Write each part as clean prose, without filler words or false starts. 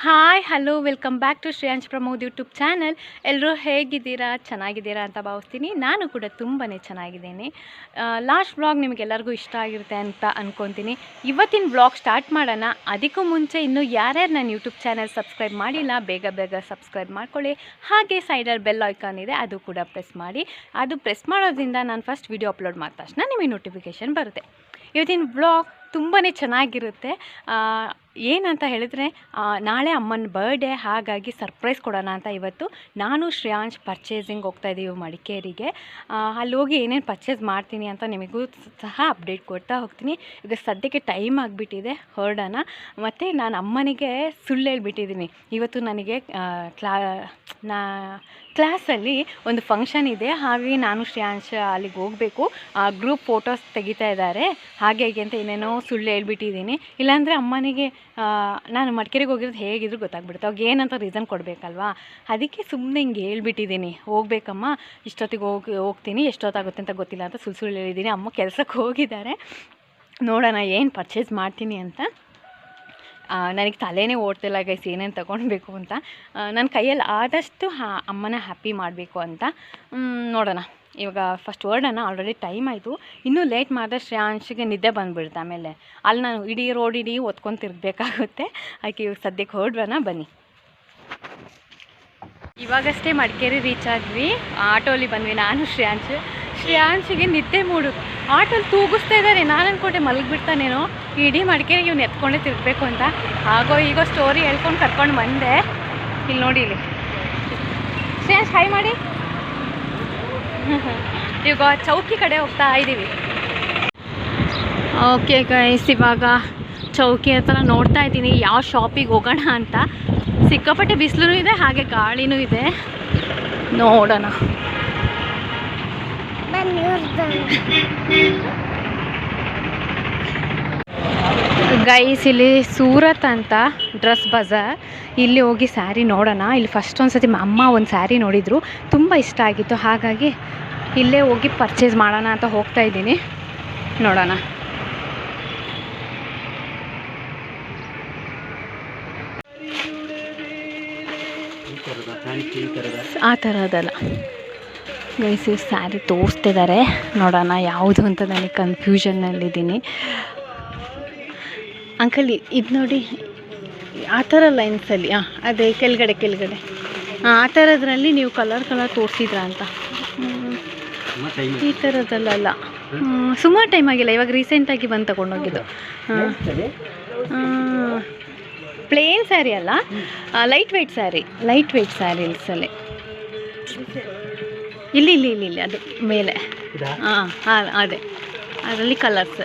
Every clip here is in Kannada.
Hi hello welcome back to Shreyansh Pramod YouTube channel. ಎಲ್ಲರೂ ಹೇಗಿದ್ದೀರಾ? ಚೆನ್ನಾಗಿದ್ದೀರಾ ಅಂತ ಭಾವಿಸ್ತೀನಿ. ನಾನು ಕೂಡ ತುಂಬಾ ಚೆನ್ನಾಗಿದ್ದೀನಿ. ಲಾಸ್ಟ್ ವ್ಲಾಗ್ ನಿಮಗೆಲ್ಲರಿಗೂ ಇಷ್ಟ ಆಗಿರುತ್ತೆ ಅಂತ ಅಂದ್ಕೊತೀನಿ. ಇವತ್ತಿನ ವ್ಲಾಗ್ ಸ್ಟಾರ್ಟ್ ಮಾಡೋಣ. ಅದಕ್ಕೂ ಮುಂಚೆ ಇನ್ನೂ ಯಾರ್ಯಾರು ನನ್ನ ಯೂಟ್ಯೂಬ್ ಚಾನಲ್ ಸಬ್ಸ್ಕ್ರೈಬ್ ಮಾಡಿಲ್ಲ, ಬೇಗ ಸಬ್ಸ್ಕ್ರೈಬ್ ಮಾಡ್ಕೊಳ್ಳಿ. ಹಾಗೆ ಸೈಡಲ್ಲಿ ಬೆಲ್ ಐಕಾನ್ ಇದೆ, ಅದು ಕೂಡ ಪ್ರೆಸ್ ಮಾಡಿ. ಅದು ಪ್ರೆಸ್ ಮಾಡೋದ್ರಿಂದ ನಾನು ಫಸ್ಟ್ ವೀಡಿಯೋ ಅಪ್ಲೋಡ್ ಮಾಡಿದ ತಕ್ಷಣ ನಿಮಗೆ ನೋಟಿಫಿಕೇಷನ್ ಬರುತ್ತೆ. ಇವತ್ತಿನ ವ್ಲಾಗ್ ತುಂಬಾ ಚೆನ್ನಾಗಿರುತ್ತೆ. ಏನಂತ ಹೇಳಿದರೆ, ನಾಳೆ ಅಮ್ಮನ ಬರ್ಡೇ, ಹಾಗಾಗಿ ಸರ್ಪ್ರೈಸ್ ಕೊಡೋಣ ಅಂತ ಇವತ್ತು ನಾನು ಶ್ರೇಯಾಂಶ್ ಪರ್ಚೇಸಿಂಗ್ ಹೋಗ್ತಾಯಿದ್ದೀವಿ ಮಡಿಕೇರಿಗೆ. ಅಲ್ಲಿ ಹೋಗಿ ಏನೇನು ಪರ್ಚೇಸ್ ಮಾಡ್ತೀನಿ ಅಂತ ನಿಮಗೂ ಸಹ ಅಪ್ಡೇಟ್ ಕೊಡ್ತಾ ಹೋಗ್ತೀನಿ. ಈಗ ಸದ್ಯಕ್ಕೆ ಟೈಮ್ ಆಗಿಬಿಟ್ಟಿದೆ, ಹೊರಡೋಣ. ಮತ್ತು ನಾನು ಅಮ್ಮನಿಗೆ ಸುಳ್ಳು ಹೇಳ್ಬಿಟ್ಟಿದ್ದೀನಿ. ಇವತ್ತು ನನಗೆ ಕ್ಲಾಸಲ್ಲಿ ಒಂದು ಫಂಕ್ಷನ್ ಇದೆ, ಹಾಗಾಗಿ ನಾನು ಶ್ರೇಯಾಂಶ್ ಅಲ್ಲಿಗೆ ಹೋಗಬೇಕು. ಗ್ರೂಪ್ ಫೋಟೋಸ್ ತೆಗಿತಾ ಇದ್ದಾರೆ, ಹಾಗೆ ಅಂತ ಏನೇನೋ ಸುಳ್ಳು ಹೇಳ್ಬಿಟ್ಟಿದ್ದೀನಿ. ಇಲ್ಲಾಂದರೆ ಅಮ್ಮನಿಗೆ ನಾನು ಮಡಿಕೇರಿಗೆ ಹೋಗಿರೋದು ಹೇಗಿದ್ರು ಗೊತ್ತಾಗ್ಬಿಡುತ್ತೆ. ಅವಾಗ ಏನಂತ ರೀಸನ್ ಕೊಡಬೇಕಲ್ವಾ, ಅದಕ್ಕೆ ಸುಮ್ಮನೆ ಹಿಂಗೆ ಹೇಳ್ಬಿಟ್ಟಿದ್ದೀನಿ. ಹೋಗ್ಬೇಕಮ್ಮ, ಇಷ್ಟೊತ್ತಿಗೆ ಹೋಗ್ತೀನಿ, ಎಷ್ಟೊತ್ತಾಗುತ್ತೆ ಅಂತ ಗೊತ್ತಿಲ್ಲ ಅಂತ ಸುಳ್ಳು ಹೇಳಿದ್ದೀನಿ. ಅಮ್ಮ ಕೆಲಸಕ್ಕೆ ಹೋಗಿದ್ದಾರೆ, ನೋಡೋಣ ಏನು ಪರ್ಚೇಸ್ ಮಾಡ್ತೀನಿ ಅಂತ. ನನಗೆ ತಲೆನೇ ಓಡ್ತಿಲ್ಲ ಗೈಸ್, ಏನೇನು ತೊಗೊಳ್ಬೇಕು ಅಂತ. ನನ್ನ ಕೈಯಲ್ಲಿ ಆದಷ್ಟು ಅಮ್ಮನ ಹ್ಯಾಪಿ ಮಾಡಬೇಕು ಅಂತ. ನೋಡೋಣ, ಇವಾಗ ಫಸ್ಟ್ ಹೊರಡೋಣ. ಆಲ್ರೆಡಿ ಟೈಮ್ ಆಯಿತು. ಇನ್ನೂ ಲೇಟ್ ಮಾಡಿದ್ರೆ ಶ್ರೇಯಾಂಶಿಗೆ ನಿದ್ದೆ ಬಂದುಬಿಡುತ್ತೆ. ಆಮೇಲೆ ಅಲ್ಲಿ ನಾನು ಇಡೀ ರೋಡ್ ಒತ್ಕೊಂಡು ತಿರ್ಗಬೇಕಾಗುತ್ತೆ. ಅದಕ್ಕೆ ಇವಾಗ ಸದ್ಯಕ್ಕೆ ಹೊರಡ್ರೋಣ, ಬನ್ನಿ. ಇವಾಗಷ್ಟೇ ಮಡಿಕೇರಿ ರೀಚ್ ಆದ್ವಿ. ಆಟೋಲಿ ಬಂದ್ವಿ ನಾನು ಶ್ರೇಯಾಂಶಿಗೆ ನಿದ್ದೆ ಮೂಡು. ಆಟೋಲಿ ತೂಗಿಸ್ತಾ ಇದ್ದಾರೆ. ನಾನು ಅಂದ್ಕೊಂಡೆ ಮಲಗಿಬಿಡ್ತಾನೇನೋ, ಇಡೀ ಮಡಿಕೇರಿಗೆ ಇವ್ನು ಎತ್ಕೊಂಡೇ ತಿರ್ಗಬೇಕು ಅಂತ. ಆಗೋ ಈಗೋ ಸ್ಟೋರಿ ಹೇಳ್ಕೊಂಡು ಕರ್ಕೊಂಡು ಬಂದೆ. ಇಲ್ಲಿ ನೋಡಿ, ಇಲ್ಲಿ ಶ್ರೇಯಾಂಶ್ ಹಾಯ್ ಮಾಡಿ. ಇವಾಗ ಚೌಕಿ ಕಡೆ ಹೋಗ್ತಾ ಇದ್ದೀವಿ. ಓಕೆ ಗೈಸ್, ಇವಾಗ ಚೌಕಿ ಹತ್ರ ನೋಡ್ತಾ ಇದ್ದೀನಿ ಯಾವ ಶಾಪಿಗೆ ಹೋಗೋಣ ಅಂತ. ಸಿಕ್ಕಾಪಟ್ಟೆ ಬಿಸಿಲು ಇದೆ, ಹಾಗೆ ಗಾಳಿನೂ ಇದೆ. ನೋಡೋಣ. ಗೈಸ್, ಇಲ್ಲಿ ಸೂರತ್ ಅಂತ ಡ್ರೆಸ್ ಬಜಾರ್, ಇಲ್ಲಿ ಹೋಗಿ ಸ್ಯಾರಿ ನೋಡೋಣ. ಇಲ್ಲಿ ಫಸ್ಟ್ ಒಂದು ಸತಿ ಅಮ್ಮ ಒಂದು ಸ್ಯಾರಿ ನೋಡಿದರು, ತುಂಬ ಇಷ್ಟ ಆಗಿತ್ತು. ಹಾಗಾಗಿ ಇಲ್ಲೇ ಹೋಗಿ ಪರ್ಚೇಸ್ ಮಾಡೋಣ ಅಂತ ಹೋಗ್ತಾ ಇದ್ದೀನಿ. ನೋಡೋಣ. ಆ ಥರದಲ್ಲ ಗೈಸ್, ಸ್ಯಾರಿ ತೋರಿಸ್ತಿದ್ದಾರೆ. ನೋಡೋಣ ಯಾವುದು ಅಂತ ನನಗೆ ಕನ್ಫ್ಯೂಷನ್ನಲ್ಲಿದ್ದೀನಿ. ಅಂಕಲ್ ಇದು ನೋಡಿ, ಆ ಥರ ಲೈನ್ಸಲ್ಲಿ, ಅದೇ ಕೆಳಗಡೆ ಆ ಥರದ್ರಲ್ಲಿ ನೀವು ಕಲರ್ ತೋರಿಸಿದ್ರ ಅಂತ. ಈ ಥರದಲ್ಲ, ಸುಮಾರು ಟೈಮ್ ಆಗಿಲ್ಲ, ಇವಾಗ ರೀಸೆಂಟಾಗಿ ಬಂದು ತಗೊಂಡೋಗಿದ್ದು. ಪ್ಲೇನ್ ಸ್ಯಾರಿ ಅಲ್ಲ, ಲೈಟ್ ವೆಯ್ಟ್ ಸ್ಯಾರಿ ಇಲ್ಸಲ್ಲಿ. ಇಲ್ಲಿ ಅದು ಮೇಲೆ, ಅದೇ ಅದರಲ್ಲಿ ಕಲರ್ಸ್.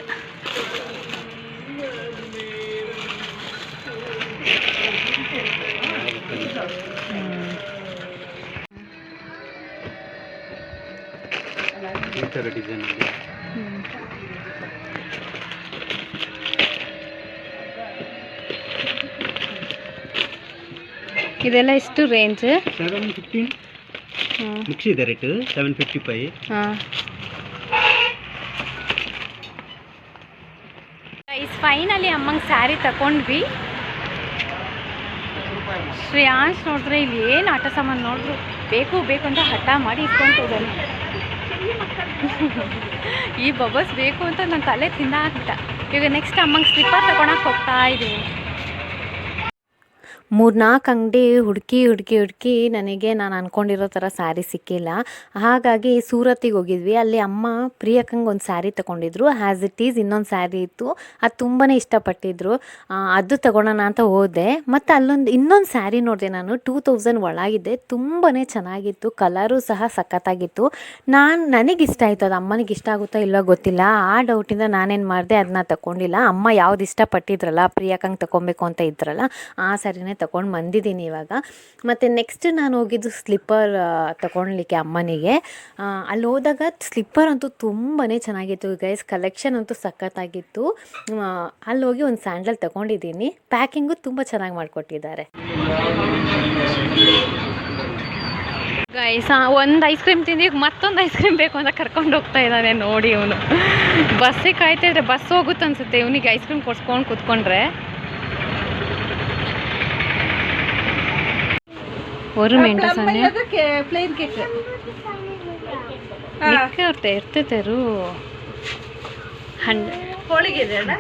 ಇದೆಲ್ಲ ಎಷ್ಟು ರೇಂಜ್? 715 ಮುಗಿಸಿದೆ ರೇಟ್ 755. ಫೈನಲಿ ಅಮ್ಮಂಗೆ ಸ್ಯಾರಿ ತಗೊಂಡ್ವಿ. ಶ್ರೇಯಾಂಶ್ ನೋಡಿದ್ರೆ ಇಲ್ಲಿ ಏನು ಆಟ ಸಾಮಾನು ನೋಡಿದ್ರು ಬೇಕು ಅಂತ ಹಠ ಮಾಡಿ ಇಟ್ಕೊಂಡು ಹೋದಾನೆ. ಈ ಬಬಸ್ ಬೇಕು ಅಂತ ನನ್ನ ತಲೆ ತಿಂದಾಕ್ಬಿಟ್ಟ. ಈಗ ನೆಕ್ಸ್ಟ್ ಅಮ್ಮಂಗೆ ಸ್ಲಿಪ್ಪರ್ ತಗೊಳಕ್ಕೆ ಹೋಗ್ತಾ ಇದ್ದೀನಿ. 3-4 ಅಂಗಡಿ ಹುಡುಕಿ ನನಗೆ ನಾನು ಅಂದ್ಕೊಂಡಿರೋ ಥರ ಸ್ಯಾರಿ ಸಿಕ್ಕಿಲ್ಲ. ಹಾಗಾಗಿ ಸೂರತ್ತಿಗೆ ಹೋಗಿದ್ವಿ. ಅಲ್ಲಿ ಅಮ್ಮ ಪ್ರಿಯಕ್ಕಂಗೆ ಒಂದು ಸ್ಯಾರಿ ತೊಗೊಂಡಿದ್ರು. ಆ್ಯಸ್ ಇಟ್ ಈಸ್ ಇನ್ನೊಂದು ಸ್ಯಾರಿ ಇತ್ತು, ಅದು ತುಂಬಾ ಇಷ್ಟಪಟ್ಟಿದ್ರು. ಅದು ತೊಗೊಳೋಣ ಅಂತ ಹೋದೆ. ಮತ್ತು ಇನ್ನೊಂದು ಸ್ಯಾರಿ ನೋಡಿದೆ ನಾನು, 2000 ಒಳಗಿದೆ, ತುಂಬಾ ಚೆನ್ನಾಗಿತ್ತು. ಕಲರು ಸಹ ಸಖತ್ತಾಗಿತ್ತು. ನನಗೆ ಇಷ್ಟ ಆಯಿತು. ಅದು ಅಮ್ಮನಿಗೆ ಇಷ್ಟ ಆಗುತ್ತಾ ಇಲ್ಲೋ ಗೊತ್ತಿಲ್ಲ. ಆ ಡೌಟಿಂದ ನಾನೇನು ಮಾಡಿದೆ, ಅದನ್ನ ತೊಗೊಂಡಿಲ್ಲ. ಅಮ್ಮ ಯಾವ್ದು ಇಷ್ಟಪಟ್ಟಿದ್ರಲ್ಲ, ಪ್ರಿಯಕ್ಕಂಗೆ ತೊಗೊಬೇಕು ಅಂತ ಇದ್ರಲ್ಲ, ಆ ಸ್ಯಾರಿನೇ ತೊಗೊಂಡು ಬಂದಿದ್ದೀನಿ ಇವಾಗ. ಮತ್ತು ನೆಕ್ಸ್ಟ್ ನಾನು ಹೋಗಿದ್ದು ಸ್ಲಿಪ್ಪರ್ ತೊಗೊಳ್ಲಿಕ್ಕೆ ಅಮ್ಮನಿಗೆ. ಅಲ್ಲಿ ಹೋದಾಗ ಸ್ಲಿಪ್ಪರ್ ಅಂತೂ ತುಂಬಾ ಚೆನ್ನಾಗಿತ್ತು ಗೈಸ್, ಕಲೆಕ್ಷನ್ ಅಂತೂ ಸಖತ್ತಾಗಿತ್ತು. ಅಲ್ಲಿ ಹೋಗಿ ಒಂದು ಸ್ಯಾಂಡಲ್ ತೊಗೊಂಡಿದ್ದೀನಿ. ಪ್ಯಾಕಿಂಗು ತುಂಬ ಚೆನ್ನಾಗಿ ಮಾಡಿಕೊಟ್ಟಿದ್ದಾರೆ ಗೈಸ್. ಒಂದು ಐಸ್ ಕ್ರೀಮ್ ತಿಂದು ಮತ್ತೊಂದು ಐಸ್ ಕ್ರೀಮ್ ಬೇಕು ಅಂತ ಕರ್ಕೊಂಡು ಹೋಗ್ತಾ ಇದ್ದಾನೆ ನೋಡಿ ಇವನು. ಬಸ್ಸಿಗೆ ಕಾಯ್ತಾ ಇದ್ರೆ ಬಸ್ ಹೋಗುತ್ತೆ ಅನಿಸುತ್ತೆ. ಇವನಿಗೆ ಐಸ್ ಕ್ರೀಮ್ ಕೊಡ್ಸ್ಕೊಂಡು ಕೂತ್ಕೊಂಡ್ರೆ ஒரு மென்ட்ட சொன்னே ಪ್ಲೇನ್ ಕೇಕ್ ನಿಕ್ಕೆ ಅವ್ರತೆ ಇರ್ತೈತೆರು ಹೋಳಿಗೆ ಇದೆ ಅಲ್ಲ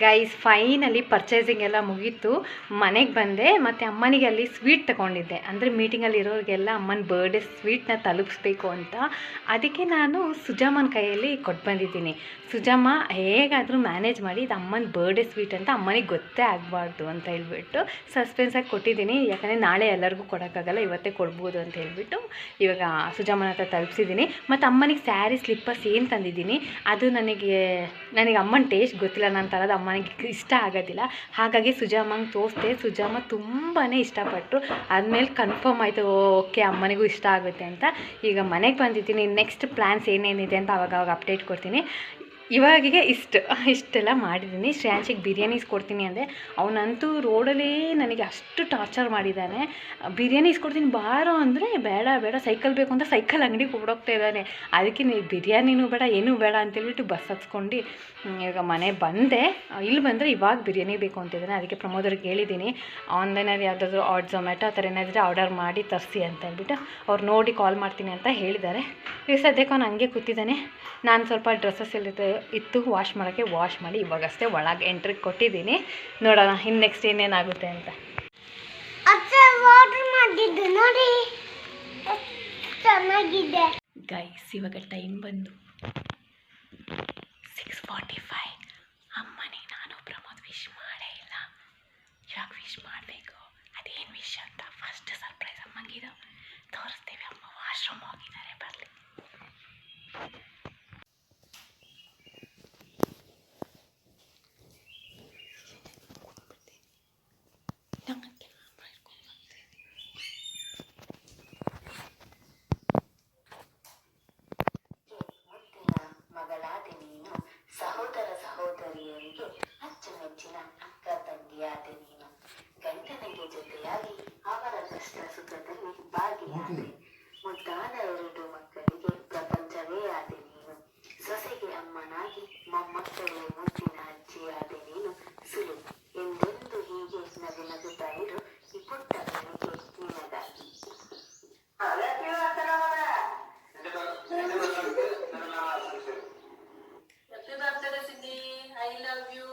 ಗೈಸ್ ಫೈನಲಿ ಪರ್ಚೇಸಿಂಗ್ ಎಲ್ಲ ಮುಗೀತು. ಮನೆಗೆ ಬಂದೆ ಮತ್ತು ಅಮ್ಮನಿಗೆ ಅಲ್ಲಿ ಸ್ವೀಟ್ ತಗೊಂಡಿದ್ದೆ. ಅಂದರೆ ಮೀಟಿಂಗಲ್ಲಿ ಇರೋರಿಗೆಲ್ಲ ಅಮ್ಮನ ಬರ್ಡೇ ಸ್ವೀಟ್ನ ತಲುಪಿಸ್ಬೇಕು ಅಂತ. ಅದಕ್ಕೆ ನಾನು ಸುಜಾಮನ ಕೈಯಲ್ಲಿ ಕೊಟ್ಟು ಬಂದಿದ್ದೀನಿ. ಸುಜಾಮ ಹೇಗಾದರೂ ಮ್ಯಾನೇಜ್ ಮಾಡಿ ಇದು ಅಮ್ಮನ ಬರ್ಡೇ ಸ್ವೀಟ್ ಅಂತ ಅಮ್ಮನಿಗೆ ಗೊತ್ತೇ ಆಗಬಾರ್ದು ಅಂತ ಹೇಳ್ಬಿಟ್ಟು ಸಸ್ಪೆನ್ಸಾಗಿ ಕೊಟ್ಟಿದ್ದೀನಿ. ಯಾಕಂದರೆ ನಾಳೆ ಎಲ್ಲರಿಗೂ ಕೊಡೋಕ್ಕಾಗಲ್ಲ, ಇವತ್ತೇ ಕೊಡ್ಬೋದು ಅಂತ ಹೇಳ್ಬಿಟ್ಟು ಇವಾಗ ಸುಜಾಮನ ಹತ್ರ ತಲುಪಿಸಿದ್ದೀನಿ. ಮತ್ತು ಅಮ್ಮನಿಗೆ ಸ್ಯಾರಿ ಸ್ಲಿಪ್ಪರ್ಸ್ ಏನು ತಂದಿದ್ದೀನಿ ಅದು ನನಗೆ ಅಮ್ಮನ ಟೇಸ್ಟ್ ಗೊತ್ತಿಲ್ಲ. ನಾನು ತರೋದು ಅಮ್ಮನಿಗೆ ಇಷ್ಟ ಆಗೋದಿಲ್ಲ. ಹಾಗಾಗಿ ಸುಜಾಮಂಗೆ ತೋರಿಸ್ದೆ. ಸುಜಾಮ ತುಂಬಾ ಇಷ್ಟಪಟ್ಟರು. ಆದಮೇಲೆ ಕನ್ಫರ್ಮ್ ಆಯಿತು, ಓಕೆ ಅಮ್ಮನಿಗೂ ಇಷ್ಟ ಆಗುತ್ತೆ ಅಂತ. ಈಗ ಮನೆಗೆ ಬಂದಿದ್ದೀನಿ. ನೆಕ್ಸ್ಟ್ ಪ್ಲ್ಯಾನ್ಸ್ ಏನೇನಿದೆ ಅಂತ ಅವಾಗ ಅಪ್ಡೇಟ್ ಕೊಡ್ತೀನಿ. ಇವಾಗಿಗೆ ಇಷ್ಟೆಲ್ಲ ಮಾಡಿದ್ದೀನಿ. ಶ್ರೇಯಾಂಶಿಗೆ ಬಿರಿಯಾನಿ ಕೊಡ್ತೀನಿ ಅಂದರೆ ಅವನಂತೂ ರೋಡಲ್ಲೇ ನನಗೆ ಅಷ್ಟು ಟಾರ್ಚರ್ ಮಾಡಿದ್ದಾನೆ. ಬಿರಿಯಾನಿ ಕೊಡ್ತೀನಿ ಬಾರೋ ಅಂದರೆ ಬೇಡ ಸೈಕಲ್ ಬೇಕು ಅಂತ ಸೈಕಲ್ ಅಂಗಡಿಗೆ ಓಡೋಗ್ತಾ ಇದ್ದಾನೆ. ಅದಕ್ಕೆ ನೀವು ಬಿರಿಯಾನಿನೂ ಬೇಡ ಏನೂ ಬೇಡ ಅಂತೇಳ್ಬಿಟ್ಟು ಬಸ್ ಹತ್ಸ್ಕೊಂಡು ಇವಾಗ ಮನೆ ಬಂದೆ. ಇಲ್ಲಿ ಬಂದರೆ ಇವಾಗ ಬಿರಿಯಾನಿ ಬೇಕು ಅಂತಿದ್ದಾನೆ. ಅದಕ್ಕೆ ಪ್ರಮೋದವ್ರಿಗೆ ಹೇಳಿದ್ದೀನಿ ಆನ್ಲೈನಲ್ಲಿ ಯಾವುದಾದ್ರೂ ಝೊಮ್ಯಾಟೊ ಆ ಥರ ಏನಾದರೂ ಆರ್ಡರ್ ಮಾಡಿ ತರಿಸಿ ಅಂತ ಹೇಳ್ಬಿಟ್ಟು ಅವ್ರು ನೋಡಿ ಕಾಲ್ ಮಾಡ್ತೀನಿ ಅಂತ ಹೇಳಿದ್ದಾರೆ. ಈಗ ಸದ್ಯಕ್ಕೆ ಅವ್ನು ಹಂಗೆ ಕೂತಿದ್ದಾನೆ. ನಾನು ಸ್ವಲ್ಪ ಡ್ರೆಸ್ಸಸ್ ಇತ್ತು ವಾಶ್ ಮಾಡೋಕ್ಕೆ ವಾಶ್ ಮಾಡಿ ಇವಾಗಷ್ಟೇ ಒಳಗೆ ಎಂಟ್ರಿಗೆ ಕೊಟ್ಟಿದ್ದೀನಿ. ನೋಡೋಣ ಇನ್ನು ನೆಕ್ಸ್ಟ್ ಏನೇನಾಗುತ್ತೆ ಅಂತ. ಗೈಸ್ ಇವಾಗ ಟೈಮ್ ಬಂದು 6:45. ಅಮ್ಮನಿಗೆ ನಾನು ಪ್ರಮೋದ್ ವಿಶ್ ಮಾಡೇ ಇಲ್ಲ. ಇವಾಗ ವಿಶ್ ಮಾಡಬೇಕು. ಅದೇನು ವಿಶ್ ಅಂತ ಫಸ್ಟ್ ಸರ್ಪ್ರೈಸ್ ಅಮ್ಮಂಗಿದು ತೋರಿಸ್ತೀವಿ. ಅಮ್ಮ ವಾಶ್ರೂಮ್ ಹೋಗಿದ್ದಾರೆ, ಬರಲಿ. ಸಹೋದರ ಸಹೋದರಿಯರಿಗೆ ಅಚ್ಚುಮೆಚ್ಚಿನ ಅಕ್ಕ ತಂಗಿಯಾದೆ ನೀನು. ಗಂಡನಿಗೆ ಜೊತೆಯಾಗಿ ಅವರ ಕಷ್ಟ ಸುಖದಲ್ಲಿ ಭಾಗಿಯಾದೆ. ಮುದ್ದಾದ 2 ಮಕ್ಕಳಿಗೆ ಪ್ರಪಂಚವೇ ಆದೆ ನೀನು. ಸೊಸೆಗೆ ಅಮ್ಮನಾಗಿ ಮೊಮ್ಮಕ್ಕಳು ಮುದ್ದಿನ ಅಜ್ಜಿಯಾದೆ ನೀನು. ಸುಲು ಎಂದೆಂದು ಹೀಗೆ ನಗು ನಗುತ್ತಾ ಇರು ಈ ಪುಟ್ಟ ಮನೆಗೆ ನಿನಗಾಗಿ. I love you.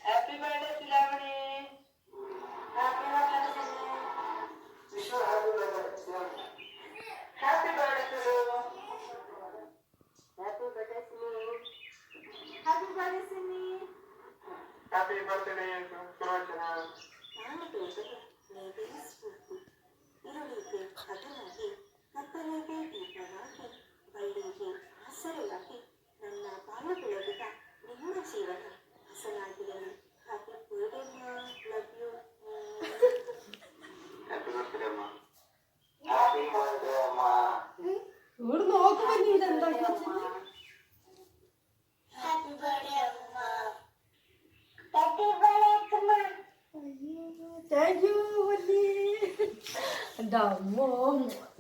Happy birthday, Silavani. Happy birthday, Sini. Wish you happy birthday. Happy birthday to you. Happy birthday, Sini. Happy birthday, Sini. Happy birthday, Sulochana. ನಾನು ಬೇಗನೆ ನೀವೇ ಸ್ಫೂರ್ತಿ. ಇರುಳಿಗೆ ಹಗಲಾಗಿ ಕತ್ತಲೆಗೆ ದೀಪವಾಗಿ ಬಯಲಿಗೆ ಹಸರೆಯಾಗಿ ನನ್ನ ಬಾಳ ಬೆಳಗಿದ ನಿಮ್ಮ ಜೀವನ ಹಸನಾಗಿರಲಿ. ಹ್ಯಾಪಿ ಬರ್ಡೇ ಅಮ್ಮ, ಲವ್ ಯು. ಹ್ಯಾಪಿ ಬರ್ಡೇ ಅಮ್ಮ. ಹ್ಯಾಪಿ ಬರ್ಡೇ ಅಮ್ಮ. ಹುಡುಗ ಹೋಗ್ಬನ್ನಿ ಅಂತ ಹ್ಯಾಪಿ ಬರ್ಡೇ ಅಮ್ಮ. ಹ್ಯಾಪಿ ಬರ್ಡೇ ಅಮ್ಮ. ಥ್ಯಾಂಕ್ ಯು ಬನ್ನಿ ഡമ്മോ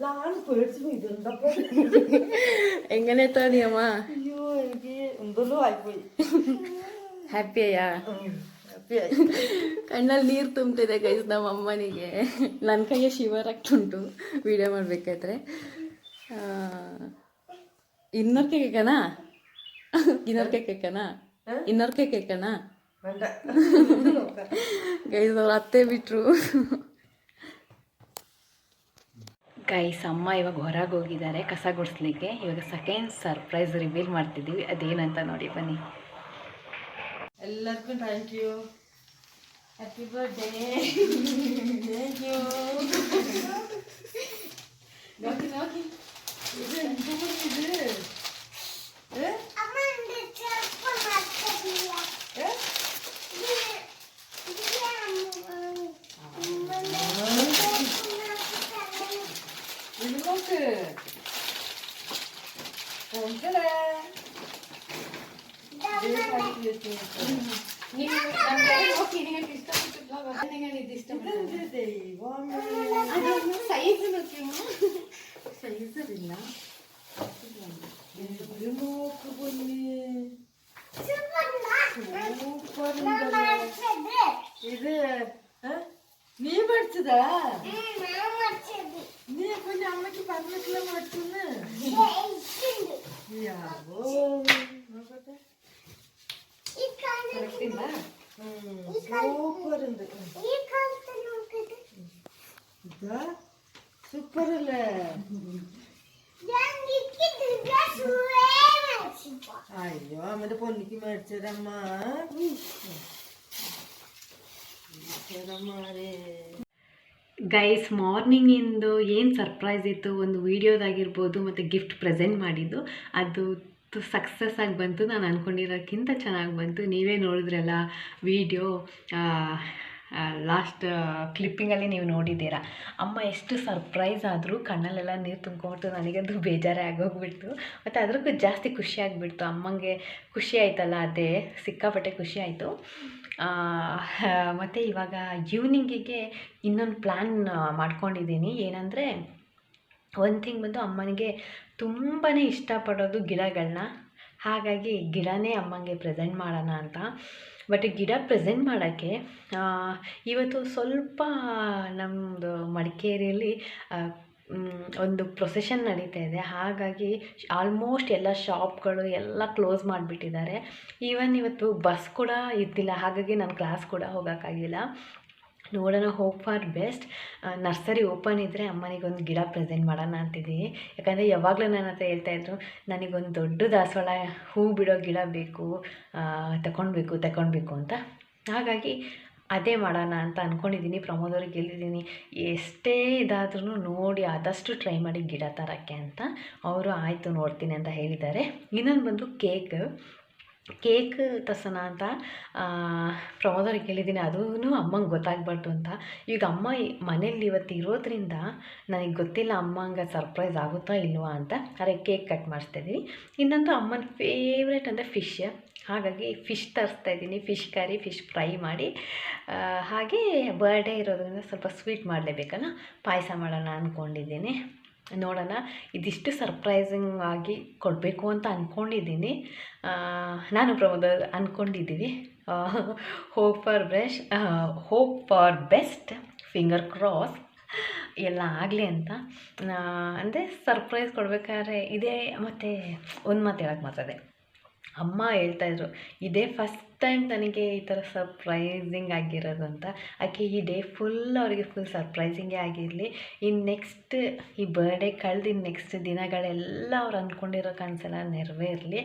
ഞാൻ പേടിച്ചു ഇതെന്തപ്പോ എങ്ങനെ തോന്നിയമ്മ? അയ്യോ എനിക്ക് എന്തെല്ലോ ആയിപ്പോയി. ಹ್ಯಾಪಿಯಾ? ಹ್ಯಾಪಿಯಾയി. ಕಣ್ಣಲ್ಲಿ ನೀರು ತುಂಬ್ತಿದೆ ಗೈಸ್ ನಮ್ಮ ಅಮ್ಮನಿಗೆ. ನನ್ನ ಕೈಗೆ ಶಿವರ್ ಆಗ್ತುಂಟು ವಿಡಿಯೋ ಮಾಡಬೇಕಾದ್ರೆ. ಇನ್ನೊರ್ಕೆ ಕೇಕನಾ? ಇನ್ನೊರ್ಕೆ ಕೇಕನಾ ಗೈಸ್ ಅವ್ರ ಅತ್ತೆ ಬಿಟ್ರು. ಗೈಸ್ ಅಮ್ಮ ಇವಾಗ ಹೊರಗೆ ಹೋಗಿದ್ದಾರೆ ಕಸ ಗುಡಿಸ್ಲಿಕ್ಕೆ. ಇವಾಗ ಸೆಕೆಂಡ್ ಸರ್ಪ್ರೈಸ್ ರಿವೀಲ್ ಮಾಡ್ತಿದ್ದೀವಿ, ಅದೇನಂತ ನೋಡಿ ಬನ್ನಿ. ಎಲ್ಲರಿಗೂ thank you. Happy birthday. Thank you. ನೋಡಿ ಇದು ಎಂತ ಮಾಡಿದೆ? ಇದು ನೀ ಮಾಡ್ತದಾ ನೀ ಕೊಂచెం అమ్మకి పర్మిట్లో పడుతున్నా సూపర్ ఉంది సూపర్ అല്ലേ అయ్యో అమ్మది పొన్నికి మార్చారమ్మా ಗೈಸ್ ಮಾರ್ನಿಂಗಿಂದು ಏನು ಸರ್ಪ್ರೈಸ್ ಇತ್ತು, ಒಂದು ವೀಡಿಯೋದಾಗಿರ್ಬೋದು ಮತ್ತು ಗಿಫ್ಟ್ ಪ್ರೆಸೆಂಟ್ ಮಾಡಿದ್ದು ಅದು ಸಕ್ಸಸ್ ಆಗಿ ಬಂತು. ನಾನು ಅಂದ್ಕೊಂಡಿರೋಕ್ಕಿಂತ ಚೆನ್ನಾಗಿ ಬಂತು. ನೀವೇ ನೋಡಿದ್ರಲ್ಲ ವೀಡಿಯೋ, ಲಾಸ್ಟ್ ಕ್ಲಿಪ್ಪಿಂಗಲ್ಲಿ ನೀವು ನೋಡಿದ್ದೀರಾ. ಅಮ್ಮ ಎಷ್ಟು ಸರ್ಪ್ರೈಸ್ ಆದರೂ ಕಣ್ಣಲ್ಲೆಲ್ಲ ನೀರು ತುಂಬ್ಕೊಂಬಿಟ್ಟು ನನಗಂತೂ ಬೇಜಾರೇ ಆಗೋಗ್ಬಿಡ್ತು. ಮತ್ತು ಅದ್ರಿಗೂ ಜಾಸ್ತಿ ಖುಷಿ ಆಗಿಬಿಡ್ತು. ಅಮ್ಮಂಗೆ ಖುಷಿ ಆಯ್ತಲ್ಲ, ಅದೇ ಸಿಕ್ಕಾಪಟ್ಟೆ ಖುಷಿ ಆಯಿತು. ಮತ್ತು ಇವಾಗ ಈವ್ನಿಂಗಿಗೆ ಇನ್ನೊಂದು ಪ್ಲ್ಯಾನ್ ಮಾಡ್ಕೊಂಡಿದ್ದೀನಿ. ಏನಂದರೆ ಒಂದು ಥಿಂಗ್ ಬಂದು ಅಮ್ಮನಿಗೆ ತುಂಬಾ ಇಷ್ಟಪಡೋದು ಗಿಡಗಳನ್ನ. ಹಾಗಾಗಿ ಗಿಡನೇ ಅಮ್ಮಂಗೆ ಪ್ರೆಸೆಂಟ್ ಮಾಡೋಣ ಅಂತ. ಬಟ್ ಗಿಡ ಪ್ರೆಸೆಂಟ್ ಮಾಡೋಕ್ಕೆ ಇವತ್ತು ಸ್ವಲ್ಪ ನಮ್ಮದು ಮಡಿಕೇರಿಯಲ್ಲಿ ಒಂದು ಪ್ರೊಸೆಷನ್ ನಡೀತಾ ಇದೆ. ಹಾಗಾಗಿ ಆಲ್ಮೋಸ್ಟ್ ಎಲ್ಲ ಶಾಪ್ಗಳು ಎಲ್ಲ ಕ್ಲೋಸ್ ಮಾಡಿಬಿಟ್ಟಿದ್ದಾರೆ. ಈವನ್ ಇವತ್ತು ಬಸ್ ಕೂಡ ಇದ್ದಿಲ್ಲ. ಹಾಗಾಗಿ ನಾನು ಕ್ಲಾಸ್ ಕೂಡ ಹೋಗೋಕ್ಕಾಗಿಲ್ಲ. ನೋಡೋಣ, hope for best. Nursery open ಇದ್ದರೆ ಅಮ್ಮನಿಗೊಂದು ಗಿಡ ಪ್ರೆಸೆಂಟ್ ಮಾಡೋಣ ಅಂತಿದ್ದೀನಿ. ಯಾಕಂದರೆ ಯಾವಾಗಲೂ ನನ್ನ ಹತ್ರ ಹೇಳ್ತಾಯಿದ್ರು, ನನಗೊಂದು ದೊಡ್ಡ ದಾಸವಾಳ ಹೂ ಬಿಡೋ ಗಿಡ ಬೇಕು, ತಗೊಳ್ಬೇಕು ಅಂತ. ಹಾಗಾಗಿ ಅದೇ ಮಾಡೋಣ ಅಂತ ಅಂದ್ಕೊಂಡಿದ್ದೀನಿ. ಪ್ರಮೋದ್ ಅವ್ರಿಗೆ ಹೇಳಿದ್ದೀನಿ, ಎಷ್ಟೇ ಇದಾದ್ರೂ ನೋಡಿ ಆದಷ್ಟು ಟ್ರೈ ಮಾಡಿ ಗಿಡ ತರೋಕ್ಕೆ ಅಂತ. ಅವರು ಆಯಿತು ನೋಡ್ತೀನಿ ಅಂತ ಹೇಳಿದ್ದಾರೆ. ಇನ್ನೊಂದು ಬಂದು ಕೇಕ್ ತರ್ಸೋಣ ಅಂತ ಪ್ರಮೋದ್ ಅವ್ರಿಗೆ ಹೇಳಿದ್ದೀನಿ. ಅದೂ ಅಮ್ಮಂಗೆ ಗೊತ್ತಾಗಬಾರ್ದು ಅಂತ. ಈಗ ಅಮ್ಮ ಮನೇಲಿ ಇವತ್ತು ಇರೋದ್ರಿಂದ ನನಗೆ ಗೊತ್ತಿಲ್ಲ ಅಮ್ಮಂಗೆ ಸರ್ಪ್ರೈಸ್ ಆಗುತ್ತಾ ಇಲ್ವಾ ಅಂತ. ಅದೇ ಕೇಕ್ ಕಟ್ ಮಾಡಿಸ್ತಾಯಿದ್ದೀನಿ. ಇನ್ನೊಂದು ಅಮ್ಮನ ಫೇವ್ರೇಟ್ ಅಂದರೆ ಫಿಶ್. ಹಾಗಾಗಿ ಫಿಶ್ ತರಿಸ್ತಾಯಿದ್ದೀನಿ. ಫಿಶ್ ಕರಿ, ಫಿಶ್ ಫ್ರೈ ಮಾಡಿ. ಹಾಗೆ ಬರ್ಡೇ ಇರೋದ್ರಿಂದ ಸ್ವಲ್ಪ ಸ್ವೀಟ್ ಮಾಡಲೇಬೇಕಲ್ಲ, ಪಾಯಸ ಮಾಡೋಣ ಅಂದ್ಕೊಂಡಿದ್ದೀನಿ. ನೋಡೋಣ, ಇದಿಷ್ಟು ಸರ್ಪ್ರೈಸಿಂಗ್ ಆಗಿ ಕೊಡಬೇಕು ಅಂತ ಅಂದ್ಕೊಂಡಿದ್ದೀನಿ. ನಾನು ಪ್ರಮೋದ್ ಅಂದ್ಕೊಂಡಿದ್ದೀವಿ. Hope for best, finger cross ಎಲ್ಲ ಆಗಲಿ ಅಂತ. ಅಂದರೆ ಸರ್ಪ್ರೈಸ್ ಕೊಡಬೇಕಾದ್ರೆ ಇದೇ. ಮತ್ತು ಒಂದು ಮಾತು ಹೇಳಕ್ಕೆ ಮಾತಾದೆ. ಅಮ್ಮ ಹೇಳ್ತಾಯಿದ್ರು, ಇದೇ ಫಸ್ಟ್ ಟೈಮ್ ನನಗೆ ಈ ಥರ ಸರ್ಪ್ರೈಸಿಂಗ್ ಆಗಿರೋದು ಅಂತ. ಆಕೆ ಈ ಡೇ ಫುಲ್ ಅವರಿಗೆ ಫುಲ್ ಸರ್ಪ್ರೈಸಿಂಗೇ ಆಗಿರಲಿ. ಇನ್ನು ನೆಕ್ಸ್ಟ್ ಈ ಬರ್ಡೇ ಕಳೆದು ಇನ್ನು ನೆಕ್ಸ್ಟ್ ದಿನಗಳೆಲ್ಲ ಅವ್ರು ಅಂದ್ಕೊಂಡಿರೋ ಕನಸೆಲ್ಲ ನೆರವೇರಲಿ.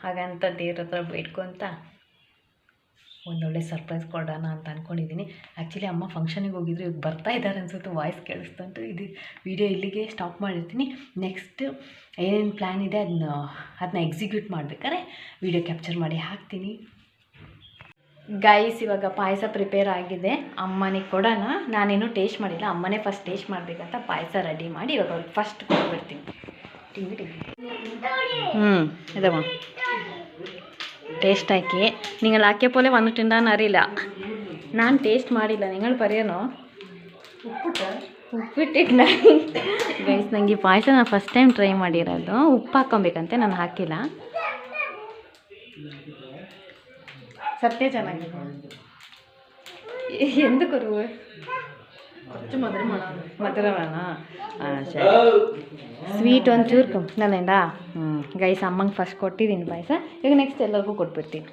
ಹಾಗಂತ ದೇವ್ರ ಹತ್ರ ಬೇಡ್ಕೊತ ಒಂದೊಳ್ಳೆ ಸರ್ಪ್ರೈಸ್ ಕೊಡೋಣ ಅಂತ ಅಂದ್ಕೊಂಡಿದ್ದೀನಿ. ಆ್ಯಕ್ಚುಲಿ ಅಮ್ಮ ಫಂಕ್ಷನಿಗೆ ಹೋಗಿದ್ರು, ಇವಾಗ ಬರ್ತಾ ಇದ್ದಾರೆ ಅನಿಸುತ್ತೆ, ವಾಯ್ಸ್ ಕೇಳಿಸ್ತಂತು. ಇದು ವಿಡಿಯೋ ಇಲ್ಲಿಗೆ ಸ್ಟಾಪ್ ಮಾಡಿರ್ತೀನಿ. ನೆಕ್ಸ್ಟ್ ಏನೇನು ಪ್ಲ್ಯಾನ್ ಇದೆ ಅದನ್ನ ಎಕ್ಸಿಕ್ಯೂಟ್ ಮಾಡಬೇಕಾದ್ರೆ ವಿಡಿಯೋ ಕ್ಯಾಪ್ಚರ್ ಮಾಡಿ ಹಾಕ್ತೀನಿ. ಗೈಸ್, ಇವಾಗ ಪಾಯಸ ಪ್ರಿಪೇರ್ ಆಗಿದೆ, ಅಮ್ಮನಿಗೆ ಕೊಡೋಣ. ನಾನೇನು ಟೇಸ್ಟ್ ಮಾಡಿಲ್ಲ, ಅಮ್ಮನೇ ಫಸ್ಟ್ ಟೇಸ್ಟ್ ಮಾಡಬೇಕಂತ ಪಾಯಸ ರೆಡಿ ಮಾಡಿ ಇವಾಗ ಅವ್ರಿಗೆ ಫಸ್ಟ್ ಕೊಟ್ಬಿಡ್ತೀನಿ. ಇದಮ್ಮ ಟೇಸ್ಟ್ ಹಾಕಿ നിങ്ങൾ ആക്കിയപ്പോലെ വന്നിട്ടുണ്ടാന്ന് അറിയില്ല. ನಾನು ಟೇಸ್ಟ್ ಮಾಡಿಲ್ಲ, നിങ്ങൾ പറയണോ? ಉಪ್ಪಿಟ್ಟಿಟ್ಟು ಗೈಸ್, ನನಗೆ ಪಾಯಸ ನಾನು ಫಸ್ಟ್ ಟೈಮ್ ಟ್ರೈ ಮಾಡಿರೋದು. ಉಪ್ಪು ಹಾಕ್ಕೊಬೇಕಂತೆ, ನಾನು ಹಾಕಿಲ್ಲ. ಸತ್ಯ ಚೆನ್ನಾಗಿದೆ. ఎందుకు కొంచెం మధుర వేణా? సరే, ಸ್ವೀಟ್ ಒಂಚೂರು ನಾನೇನಾ? ಗೈಸ್, ಅಮ್ಮಂಗೆ ಫಸ್ಟ್ ಕೊಟ್ಟಿದ್ದೀನಿ ಪಾಯಸ. ಈಗ ನೆಕ್ಸ್ಟ್ ಎಲ್ಲರಿಗೂ ಕೊಟ್ಬಿಡ್ತೀನಿ.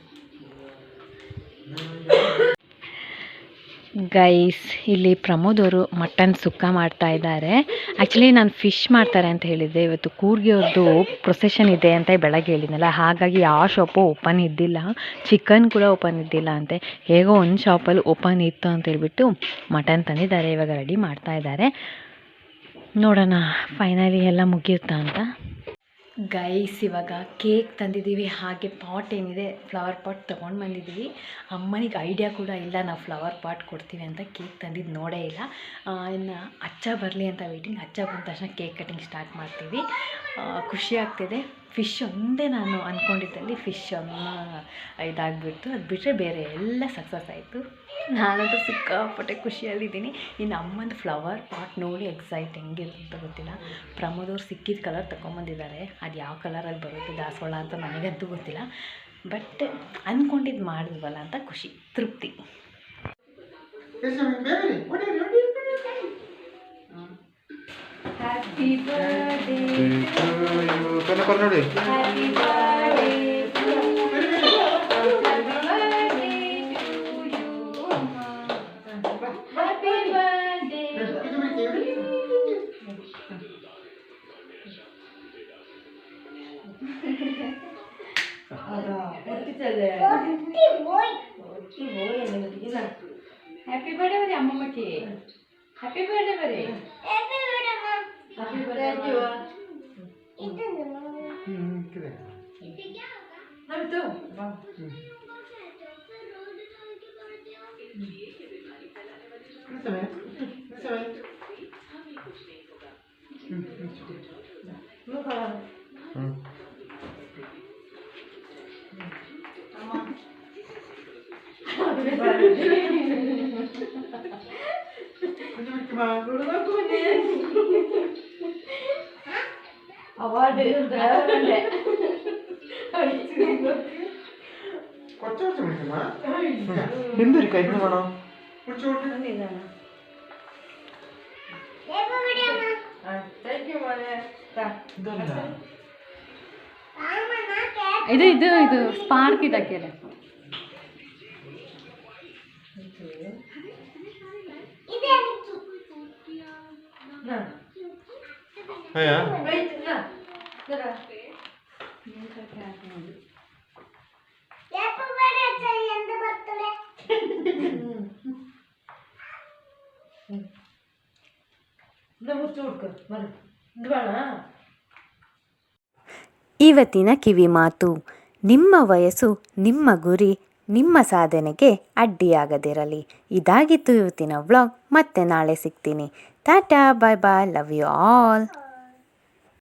ಗೈಸ್, ಇಲ್ಲಿ ಪ್ರಮೋದ್ ಅವರು ಮಟನ್ ಸುಕ್ಕ ಮಾಡ್ತಾ ಇದ್ದಾರೆ. ಆ್ಯಕ್ಚುಲಿ ನಾನು ಫಿಶ್ ಮಾಡ್ತಾರೆ ಅಂತ ಹೇಳಿದ್ದೆ. ಇವತ್ತು ಕೂರ್ಗಿ ಅವ್ರದ್ದು ಪ್ರೊಸೆಷನ್ ಇದೆ ಅಂತ ಬೆಳಗ್ಗೆ ಹೇಳಿದ್ನಲ್ಲ. ಹಾಗಾಗಿ ಯಾವ ಶಾಪು ಓಪನ್ ಇದ್ದಿಲ್ಲ, ಚಿಕನ್ ಕೂಡ ಓಪನ್ ಇದ್ದಿಲ್ಲ ಅಂತೆ. ಹೇಗೋ ಒಂದು ಶಾಪಲ್ಲಿ ಓಪನ್ ಇತ್ತು ಅಂತ ಹೇಳ್ಬಿಟ್ಟು ಮಟನ್ ತಂದಿದ್ದಾರೆ. ಇವಾಗ ರೆಡಿ ಮಾಡ್ತಾ ಇದ್ದಾರೆ. ನೋಡೋಣ ಫೈನಲಿ ಎಲ್ಲ ಮುಗಿಯುತ್ತಾ ಅಂತ. ಗೈಸ್, ಇವಾಗ ಕೇಕ್ ತಂದಿದ್ದೀವಿ. ಹಾಗೆ ಪಾಟ್ ಏನಿದೆ, ಫ್ಲವರ್ ಪಾಟ್ ತೊಗೊಂಡು ಬಂದಿದ್ದೀವಿ. ಅಮ್ಮನಿಗೆ ಐಡಿಯಾ ಕೂಡ ಇಲ್ಲ ನಾವು ಫ್ಲವರ್ ಪಾಟ್ ಕೊಡ್ತೀವಿ ಅಂತ. ಕೇಕ್ ತಂದಿದ್ದು ನೋಡೇ ಇಲ್ಲ. ಇನ್ನು ಅಚ್ಚ ಬರಲಿ ಅಂತ ವೇಟಿಂಗ್. ಅಚ್ಚ ಬಂದ ತಕ್ಷಣ ಕೇಕ್ ಕಟಿಂಗ್ ಸ್ಟಾರ್ಟ್ ಮಾಡ್ತೀವಿ. ಖುಷಿ ಆಗ್ತಿದೆ. ಫಿಶ್ ಒಂದೇ ನಾನು ಅಂದ್ಕೊಂಡಿದ್ದಲ್ಲಿ ಫಿಶ್ ಇದಾಗಿಬಿಡ್ತು. ಅದು ಬಿಟ್ಟರೆ ಬೇರೆ ಎಲ್ಲ ಸಕ್ಸಸ್ ಆಯಿತು. ನಾನಂತೂ ಸಿಕ್ಕಾಪಟ್ಟೆ ಖುಷಿಯಲ್ಲಿದ್ದೀನಿ. ಇನ್ನು ಅಮ್ಮಂದು ಫ್ಲವರ್ ಪಾಟ್ ನೋಡಿ ಎಕ್ಸೈಟ್ ಹೆಂಗಿರುತ್ತೆ ಅಂತ ಗೊತ್ತಿಲ್ಲ. ಪ್ರಮೋದ್ ಅವ್ರು ಸಿಕ್ಕಿದ ಕಲರ್ ತೊಗೊಂಬಂದಿದ್ದಾರೆ. ಅದು ಯಾವ ಕಲರಲ್ಲಿ ಬರುತ್ತೆ ದಾಸವಾಳ ಅಂತ ನನಗಂತೂ ಗೊತ್ತಿಲ್ಲ. ಬಟ್ ಅಂದ್ಕೊಂಡಿದ್ದು ಮಾಡಿದ್ವಲ್ಲ ಅಂತ ಖುಷಿ, ತೃಪ್ತಿ. ಹ್ಯಾಪಿ ಬರ್ಡೇ ನೋಡಿ happy birthday happy birthday happy birthday ಬರೀ ಅಮ್ಮಮ್ಮಕ್ಕೆ ಹ್ಯಾಪಿ ಬರ್ಡೇ ಬರೀ ಹ್ಯಾಪಿ ಬರ್ಡೇ ಅವಾರ್ಡ್ ಹಿಂದಿರಿ ಕೈ ಮಾಡೋಣ ಇದು ಇದು ಇದು ಸ್ಪಾರ್ಕ್ ಇದಕ್ಕೆ ಅಯ್ಯ ಇವತ್ತಿನ ಕಿವಿ ಮಾತು. ನಿಮ್ಮ ವಯಸ್ಸು, ನಿಮ್ಮ ಗುರಿ, ನಿಮ್ಮ ಸಾಧನೆಗೆ ಅಡ್ಡಿಯಾಗದಿರಲಿ. ಇದಾಗಿತ್ತು ಇವತ್ತಿನ ವ್ಲಾಗ್. ಮತ್ತೆ ನಾಳೆ ಸಿಗ್ತೀನಿ. ಟಾಟಾ, ಬಾಯ್ ಬಾಯ್, ಲವ್ ಯು ಆಲ್.